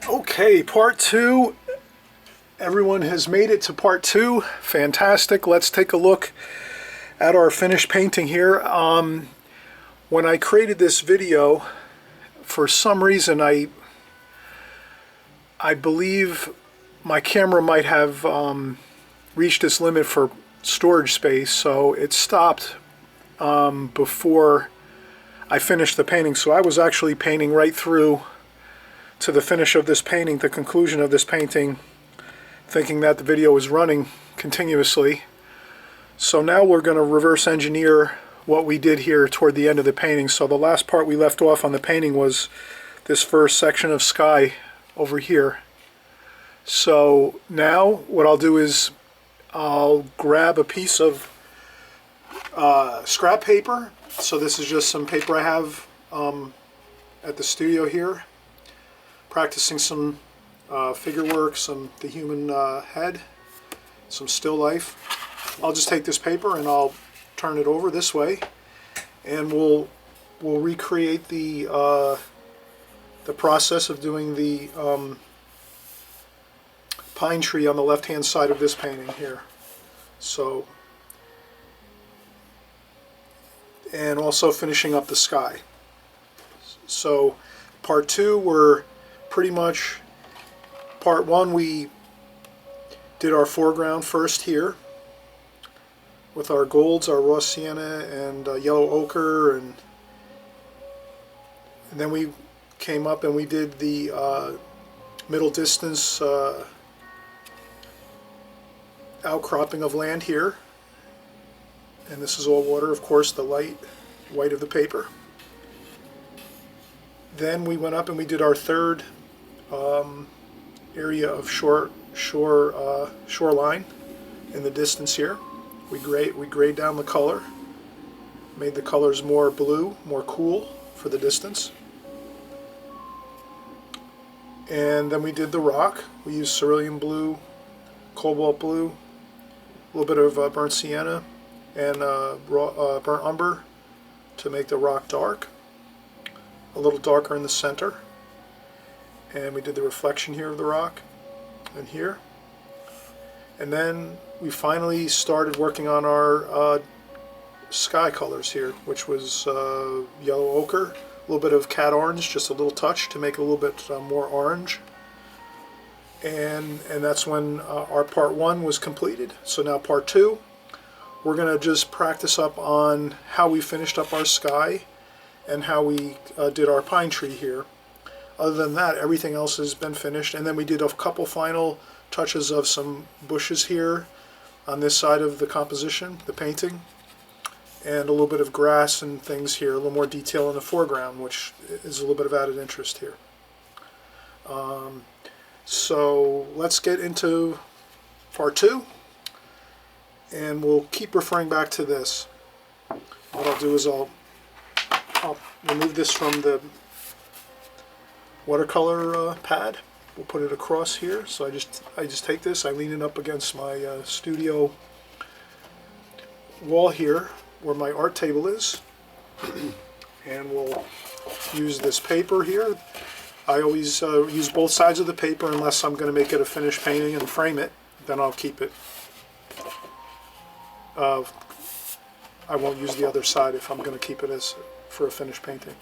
Okay, part two. Everyone has made it to part two. Fantastic. Let's take a look at our finished painting here. When I created this video, for some reason I believe my camera might have reached its limit for storage space, so it stopped before I finished the painting. So I was actually painting right through to the finish of this painting, the conclusion of this painting, thinking that the video was running continuously. So now we're going to reverse engineer what we did here toward the end of the painting. So the last part we left off on the painting was this first section of sky over here. So now what I'll do is I'll grab a piece of scrap paper. So this is just some paper I have at the studio here, practicing some figure work, the human head, some still life. I'll just take this paper and I'll turn it over this way, and we'll recreate the process of doing the pine tree on the left hand side of this painting here. So, and also finishing up the sky. So part two, we're pretty much, part one we did our foreground first here with our golds, our raw sienna and yellow ochre, and then we came up and we did the middle distance outcropping of land here, and this is all water, of course, the light white of the paper. Then we went up and we did our third area of shoreline in the distance here. We grayed down the color, made the colors more blue, more cool for the distance. And then we did the rock. We used cerulean blue, cobalt blue, a little bit of burnt sienna, and burnt umber to make the rock dark, a little darker in the center. And we did the reflection here of the rock and here. And then we finally started working on our sky colors here, which was yellow ochre, a little bit of cat orange, just a little touch to make it a little bit more orange. And that's when our part one was completed. So now part two, we're going to just practice up on how we finished up our sky and how we did our pine tree here. Other than that, everything else has been finished. And then we did a couple final touches of some bushes here on this side of the composition, the painting, and a little bit of grass and things here, a little more detail in the foreground, which is a little bit of added interest here. So let's get into part two, and we'll keep referring back to this. What I'll do is I'll remove this from the watercolor pad. We'll put it across here. So I just take this, I lean it up against my studio wall here where my art table is, and we'll use this paper here. I always use both sides of the paper unless I'm going to make it a finished painting and frame it. Then I'll keep it. I won't use the other side if I'm going to keep it as for a finished painting.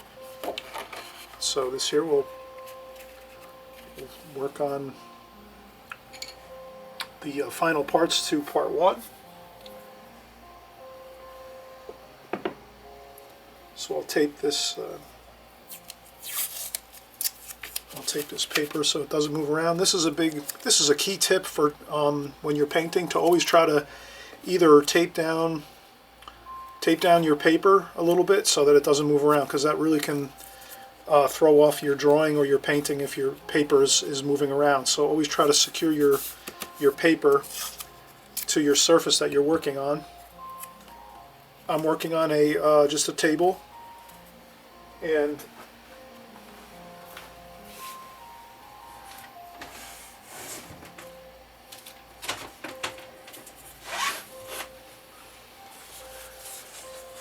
So this here we'll work on the final parts to part one. So I'll tape this. I'll tape this paper so it doesn't move around. This is a key tip for when you're painting, to always try to either tape down your paper a little bit so that it doesn't move around, because that really can throw off your drawing or your painting if your paper is moving around. So always try to secure your paper to your surface that you're working on. I'm working on just a table, and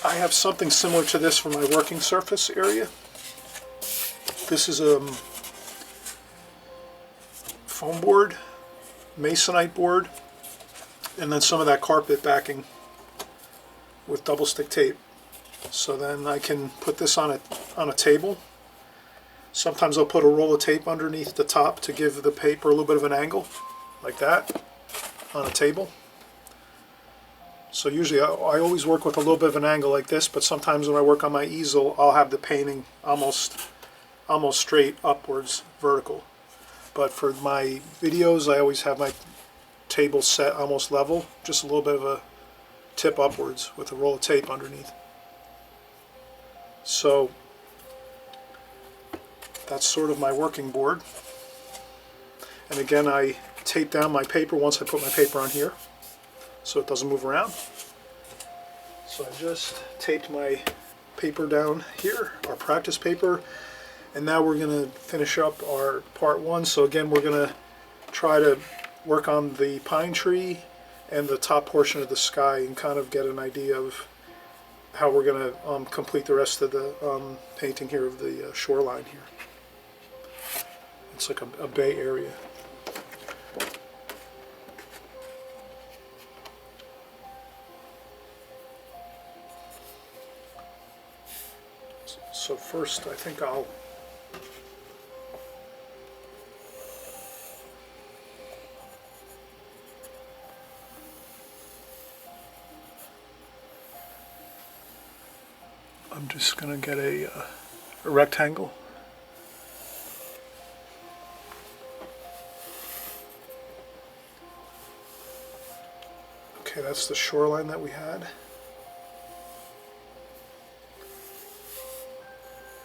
I have something similar to this for my working surface area. This is foam board, masonite board, and then some of that carpet backing with double stick tape. So then I can put this on a table. Sometimes I'll put a roll of tape underneath the top to give the paper a little bit of an angle, like that, on a table. So usually I always work with a little bit of an angle like this, but sometimes when I work on my easel, I'll have the painting almost straight upwards, vertical. But for my videos, I always have my table set almost level, just a little bit of a tip upwards with a roll of tape underneath. So that's sort of my working board. And again, I tape down my paper once I put my paper on here so it doesn't move around. So I just taped my paper down here, our practice paper, and now we're going to finish up our part one. So again, we're going to try to work on the pine tree and the top portion of the sky and kind of get an idea of how we're going to complete the rest of the painting here of the shoreline here. It's like a bay area. So first, I think I'm just going to get a rectangle. Okay, that's the shoreline that we had.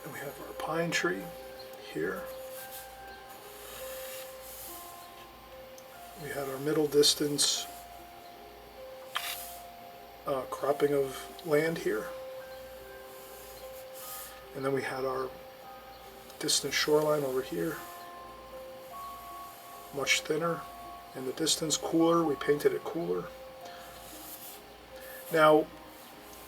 And we have our pine tree here. We had our middle distance cropping of land here. And then we had our distant shoreline over here, much thinner in the distance, cooler. We painted it cooler. Now,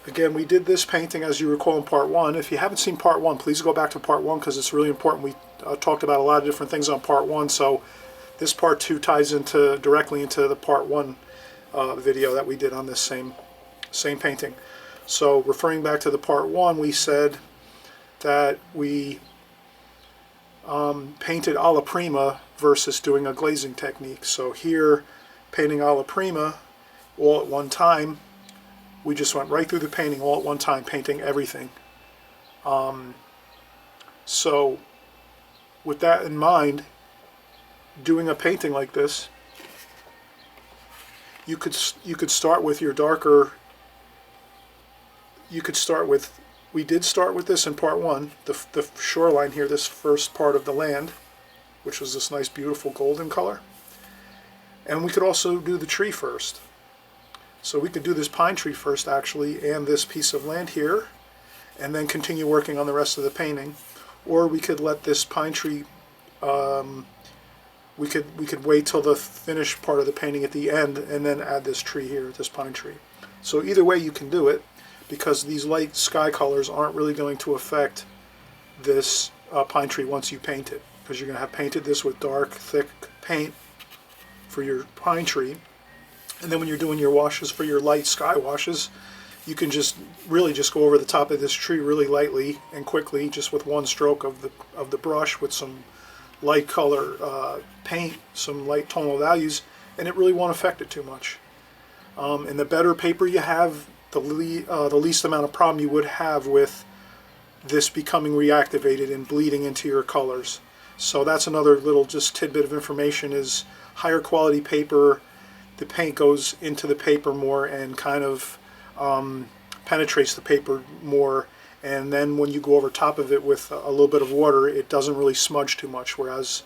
again, we did this painting, as you recall, in part one. If you haven't seen part one, please go back to part one because it's really important. We talked about a lot of different things on part one, so this part two ties directly into the part one video that we did on this same painting. So referring back to the part one, we said that we painted alla prima versus doing a glazing technique. So here, painting alla prima all at one time, we just went right through the painting all at one time, painting everything. So with that in mind, doing a painting like this, you could start with your darker. You could start with. We did start with this in part one, the shoreline here, this first part of the land, which was this nice, beautiful golden color. And we could also do the tree first. So we could do this pine tree first, actually, and this piece of land here, and then continue working on the rest of the painting. Or we could let this pine tree, we could wait till the finished part of the painting at the end, and then add this tree here, this pine tree. So either way you can do it, because these light sky colors aren't really going to affect this pine tree once you paint it, because you're going to have painted this with dark, thick paint for your pine tree, and then when you're doing your washes for your light sky washes, you can just really just go over the top of this tree really lightly and quickly, just with one stroke of the brush with some light color paint, some light tonal values, and it really won't affect it too much. And the better paper you have, the least amount of problem you would have with this becoming reactivated and bleeding into your colors. So that's another little just tidbit of information, is higher quality paper, the paint goes into the paper more and kind of penetrates the paper more, and then when you go over top of it with a little bit of water, it doesn't really smudge too much. Whereas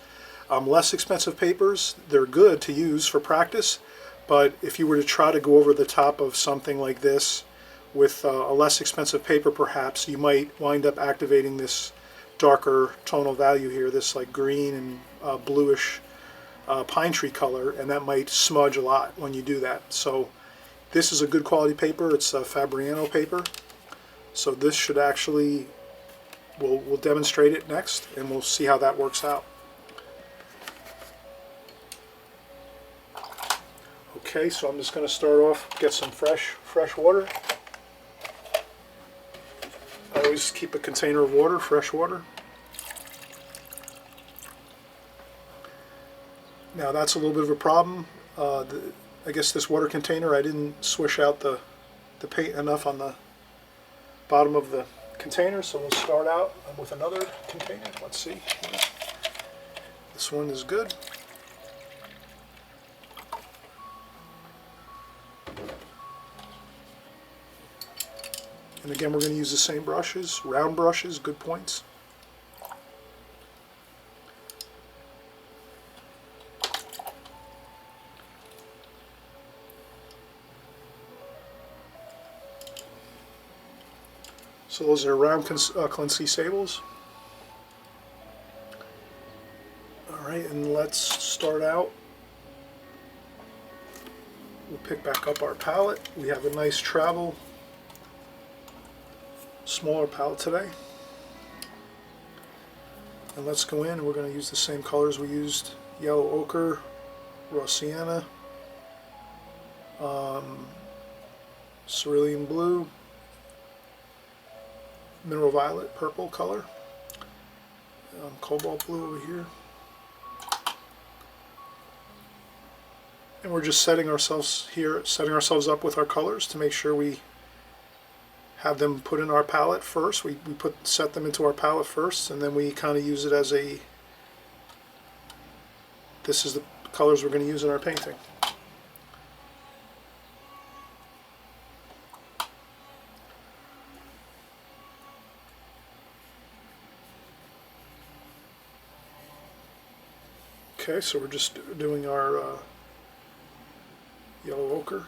less expensive papers, they're good to use for practice, but if you were to try to go over the top of something like this with a less expensive paper, perhaps you might wind up activating this darker tonal value here, this like green and bluish pine tree color, and that might smudge a lot when you do that. So this is a good quality paper. It's a Fabriano paper. So this should actually, we'll demonstrate it next, and we'll see how that works out. Okay, so I'm just going to start off, get some fresh water. I always keep a container of water, fresh water. Now that's a little bit of a problem. I guess this water container, I didn't swish out the paint enough on the bottom of the container, so we'll start out with another container. Let's see. This one is good. And again, we're going to use the same brushes, round brushes, good points. So those are round Clancy sables. Alright, and let's start out. We'll pick back up our palette. We have a nice travel, smaller palette today. And let's go in and we're going to use the same colors we used. Yellow ochre, raw sienna, cerulean blue, mineral violet, purple color, cobalt blue over here. And we're just setting ourselves up with our colors to make sure we have them put in our palette first. We set them into our palette first, and then we kind of use it as a, this is the colors we're going to use in our painting. Okay, so we're just doing our yellow ochre.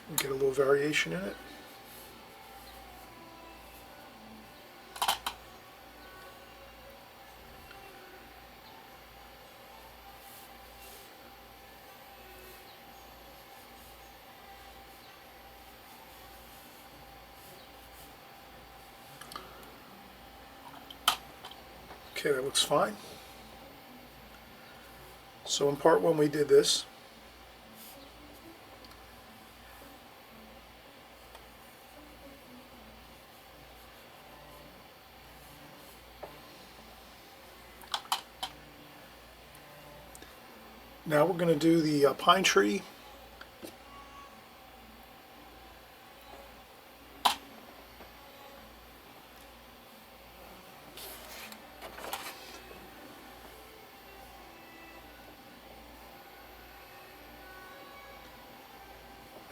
We get a little variation in it. Okay, that looks fine. So in part one we did this. Now we're going to do the pine tree.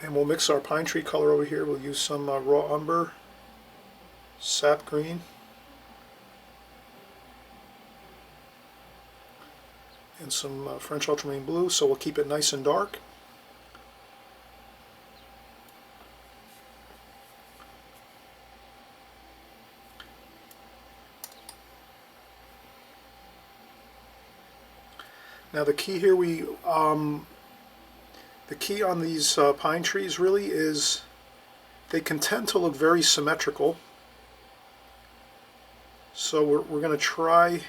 And we'll mix our pine tree color over here. We'll use some raw umber, sap green, and some French ultramarine blue, so we'll keep it nice and dark. Now the key here, the key on these pine trees really is they can tend to look very symmetrical. So we're going to try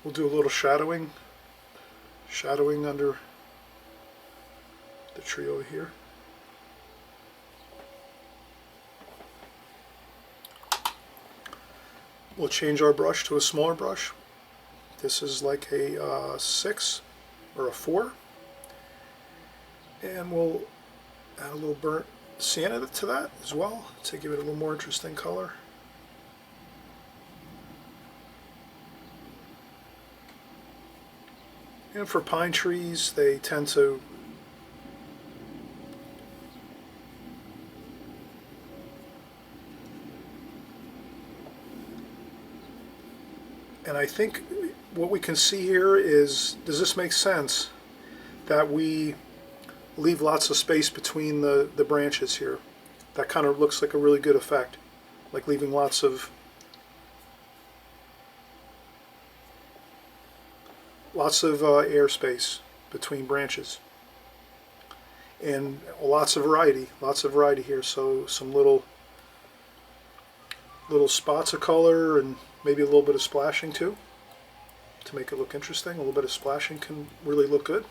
we'll do a little shadowing under the tree over here. We'll change our brush to a smaller brush. This is like a 6 or a 4. And we'll add a little burnt sienna to that as well to give it a little more interesting color. And for pine trees, they tend to and I think what we can see here is, does this make sense? That we leave lots of space between the branches here. That kind of looks like a really good effect, like leaving lots of lots of airspace between branches, and lots of variety here. So some little spots of color, and maybe a little bit of splashing too, to make it look interesting. A little bit of splashing can really look good.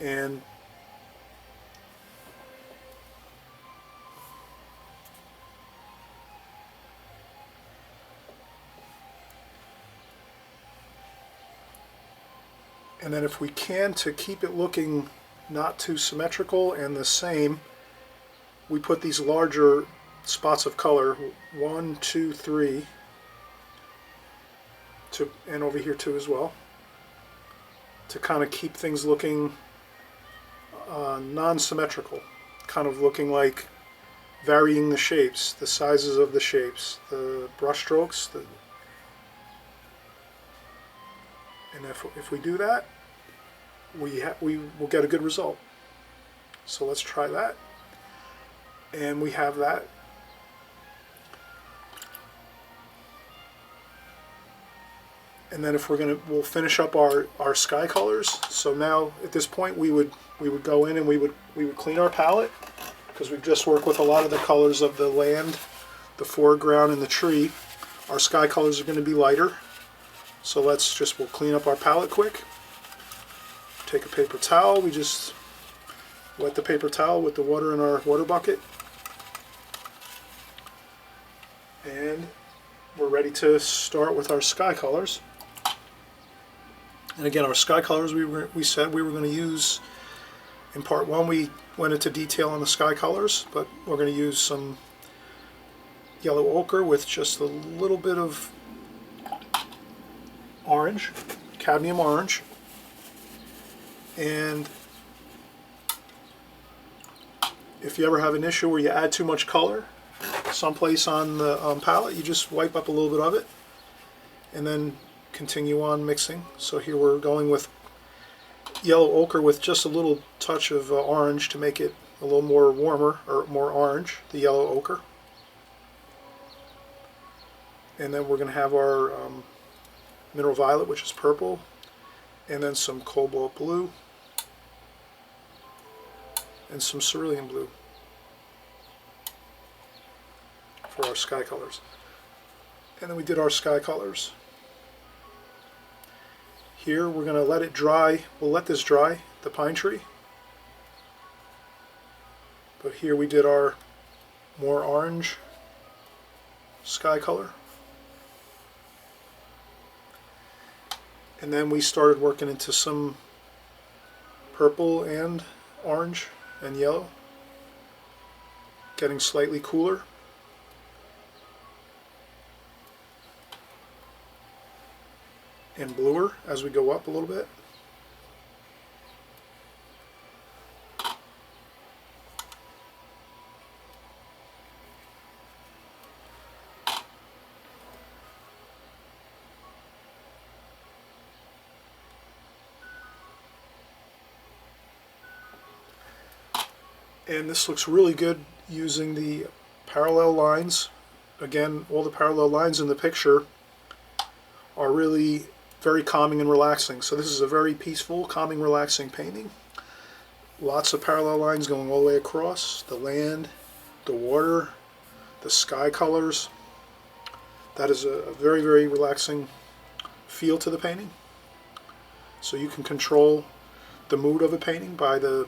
And then if we can, to keep it looking not too symmetrical and the same, we put these larger spots of color, 1, 2, 3, and over here too as well, to kind of keep things looking non-symmetrical, kind of looking like varying the shapes, the sizes of the shapes, the brush strokes. And if we do that, we will get a good result. So let's try that. And we have that. And then if we'll finish up our sky colors. So now at this point we would go in and we would clean our palette, because we've just worked with a lot of the colors of the land, the foreground, and the tree. Our sky colors are going to be lighter. So we'll clean up our palette quick. Take a paper towel. We just wet the paper towel with the water in our water bucket. And we're ready to start with our sky colors. And again, our sky colors, we said we were going to use, in part one we went into detail on the sky colors, but we're going to use some yellow ochre with just a little bit of orange, cadmium orange. And if you ever have an issue where you add too much color someplace on the palette, you just wipe up a little bit of it and then continue on mixing. So here we're going with yellow ochre with just a little touch of orange to make it a little more warmer, or more orange, the yellow ochre. And then we're going to have our mineral violet, which is purple, and then some cobalt blue and some cerulean blue for our sky colors. And then we did our sky colors. Here we're going to let it dry. We'll let this dry, the pine tree. But here we did our more orange sky color. And then we started working into some purple and orange and yellow, getting slightly cooler. And bluer as we go up a little bit. And this looks really good using the parallel lines. Again, all the parallel lines in the picture are really very calming and relaxing. So this is a very peaceful, calming, relaxing painting. Lots of parallel lines going all the way across the land, the water, the sky colors. That is a very, very relaxing feel to the painting. So you can control the mood of a painting by the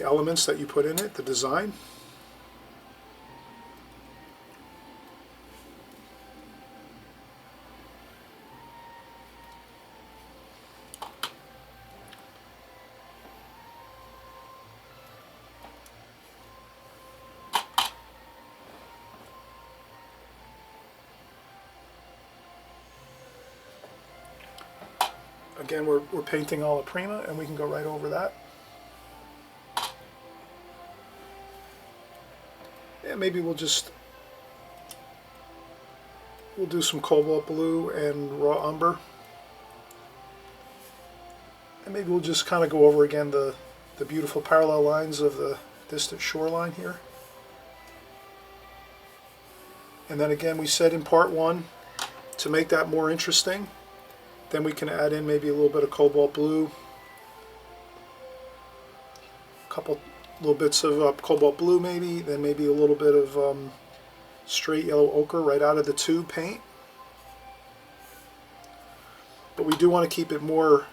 elements that you put in it, the design. Again, we're painting alla prima, and we can go right over that. And maybe we'll do some cobalt blue and raw umber. And maybe we'll just kind of go over again the beautiful parallel lines of the distant shoreline here. And then again, we said in part 1, to make that more interesting, then we can add in maybe a little bit of cobalt blue, a couple little bits of cobalt blue maybe, then maybe a little bit of straight yellow ochre right out of the tube paint. But we do want to keep it more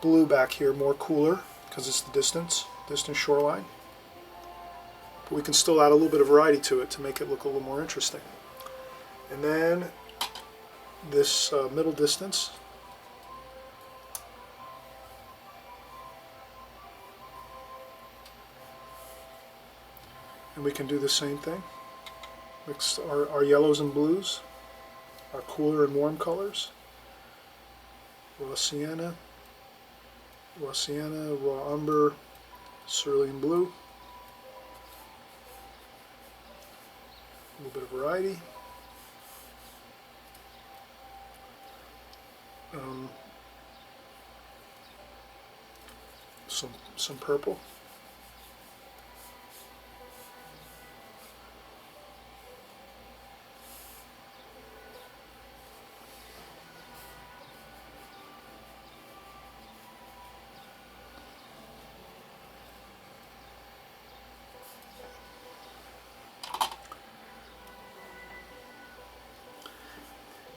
blue back here, more cooler, because it's the distant shoreline. But we can still add a little bit of variety to it to make it look a little more interesting. And then this middle distance, and we can do the same thing. Mix our yellows and blues, our cooler and warm colors. Raw sienna, raw umber, cerulean blue. A little bit of variety. Some purple.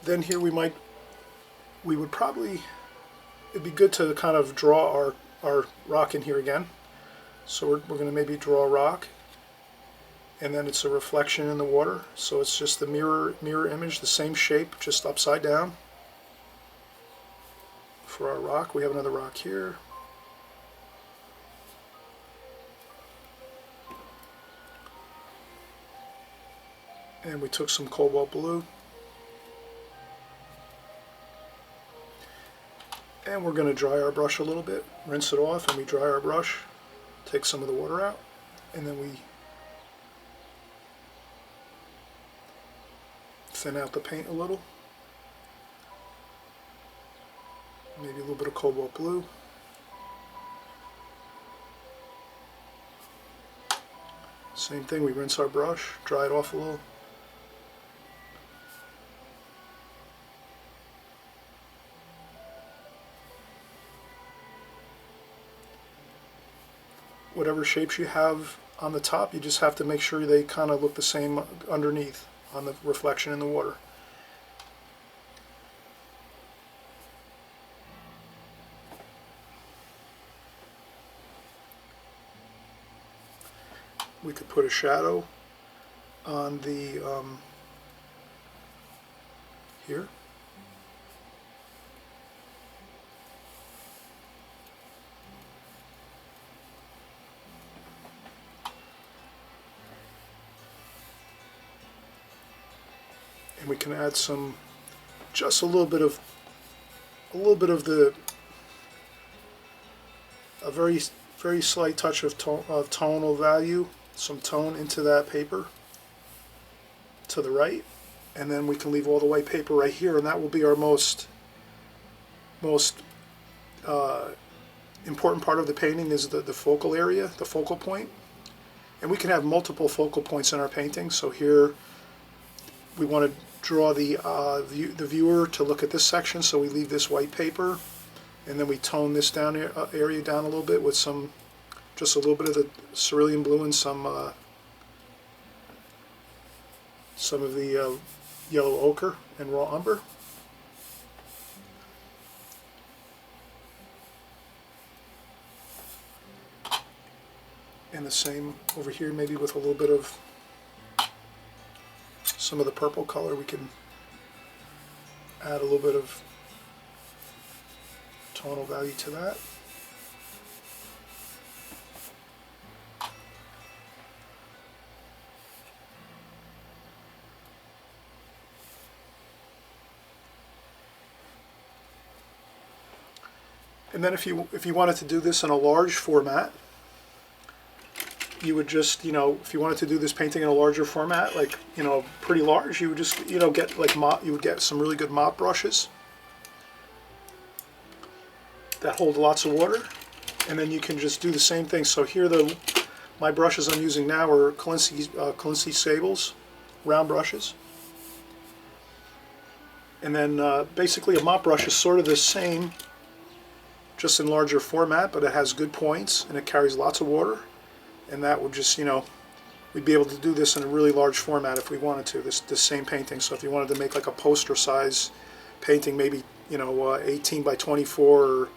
Then here it'd be good to kind of draw our rock in here again. So we're going to maybe draw a rock, and then it's a reflection in the water. So it's just the mirror image, the same shape, just upside down. For our rock, we have another rock here. And we took some cobalt blue. And we're going to dry our brush a little bit, rinse it off, and we dry our brush, take some of the water out, and then we thin out the paint a little. Maybe a little bit of cobalt blue. Same thing, we rinse our brush, dry it off a little. Whatever shapes you have on the top, you just have to make sure they kind of look the same underneath on the reflection in the water. We could put a shadow on the here. And we can add just a little bit of a very slight touch of tonal value, some tone into that paper to the right, and then we can leave all the white paper right here, and that will be our most important part of the painting is the focal area, the focal point. And we can have multiple focal points in our painting. So here we want to draw the viewer to look at this section, so we leave this white paper, and then we tone this area down a little bit with just a little bit of the cerulean blue and some of the yellow ochre and raw umber. And the same over here, maybe with a little bit of some of the purple color. We can add a little bit of tonal value to that. And then if you wanted to do this in a large format, you would just, if you wanted to do this painting in a larger format, like, pretty large, you would just, get like you would get some really good mop brushes that hold lots of water, and then you can just do the same thing. So here my brushes I'm using now are Seascape round brushes, And then basically a mop brush is sort of the same, just in larger format, but it has good points and it carries lots of water. And that would just, you know, we'd be able to do this in a really large format if we wanted to, this same painting. So if you wanted to make like a poster size painting, maybe, you know, 18 by 24 or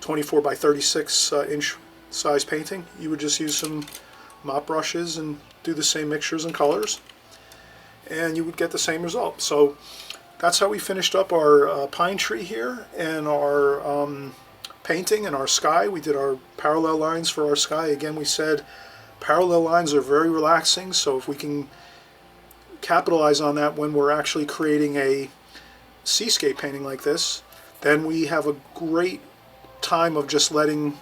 24 by 36 inch size painting, you would just use some mop brushes and do the same mixtures and colors, and you would get the same result. So that's how we finished up our pine tree here and our painting and our sky. We did our parallel lines for our sky. Again, we said parallel lines are very relaxing, so if we can capitalize on that when we're actually creating a seascape painting like this, then we have a great time of just letting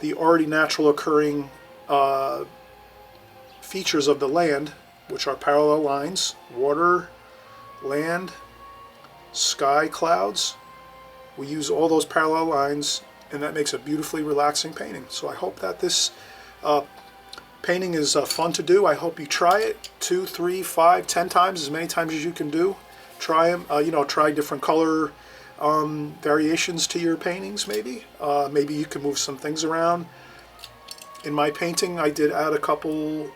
the already natural occurring features of the land, which are parallel lines, water, land, sky, clouds. We use all those parallel lines, and that makes a beautifully relaxing painting. So I hope that this painting is fun to do. I hope you try it 2, 3, 5, 10 times, as many times as you can do. Try them, you know, try different color variations to your paintings maybe. Maybe you can move some things around. In my painting I did add a couple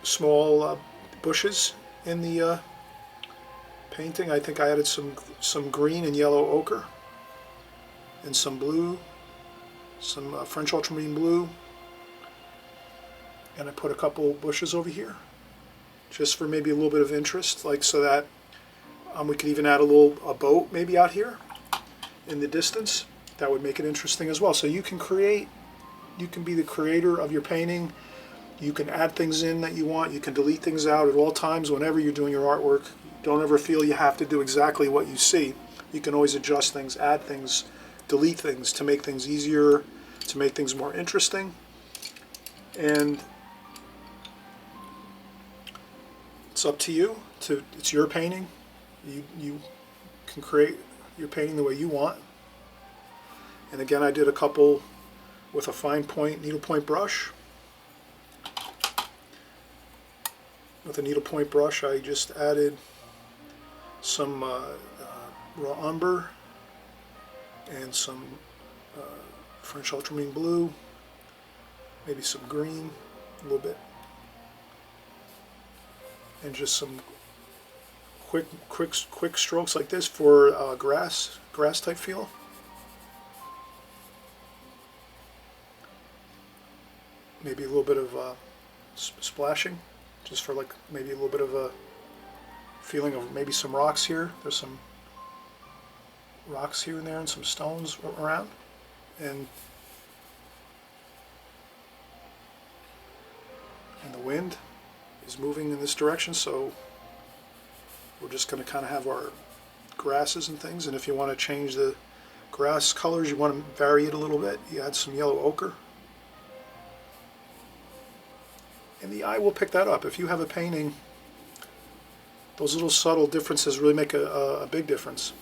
small bushes in the painting. I think I added some green and yellow ochre and some blue, some French ultramarine blue, and I put a couple bushes over here just for maybe a little bit of interest, like so that we could even add a boat maybe out here in the distance. That would make it interesting as well. So you can create, you can be the creator of your painting. You can add things in that you want. You can delete things out at all times whenever you're doing your artwork. Don't ever feel you have to do exactly what you see. You can always adjust things, add things, delete things to make things easier, to make things more interesting. And it's up to you. It's your painting. You can create your painting the way you want. And again, I did a couple with a fine point needlepoint brush. With a needlepoint brush, I just added some raw umber and some French ultramarine blue, maybe some green, a little bit, and just some quick strokes like this for grass type feel. Maybe a little bit of splashing, just for like maybe a little bit of a feeling of maybe some rocks here. There's some rocks here and there and some stones around, and the wind is moving in this direction, so we're just going to kind of have our grasses and things. And if you want to change the grass colors, you want to vary it a little bit, you add some yellow ochre. And the eye will pick that up. If you have a painting, those little subtle differences really make a big difference.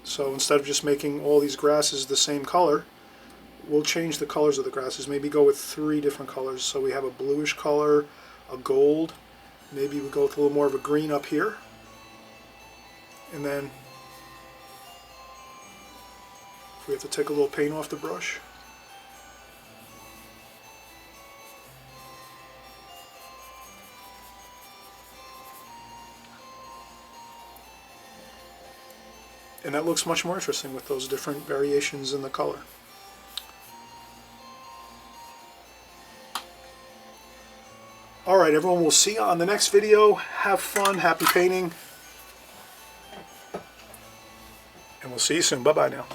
So instead of just making all these grasses the same color, we'll change the colors of the grasses. Maybe go with 3 different colors. So we have a bluish color, a gold, maybe we go with a little more of a green up here. And then if we have to take a little paint off the brush, and that looks much more interesting with those different variations in the color. Alright everyone, we'll see you on the next video. Have fun, happy painting, and we'll see you soon. Bye bye now.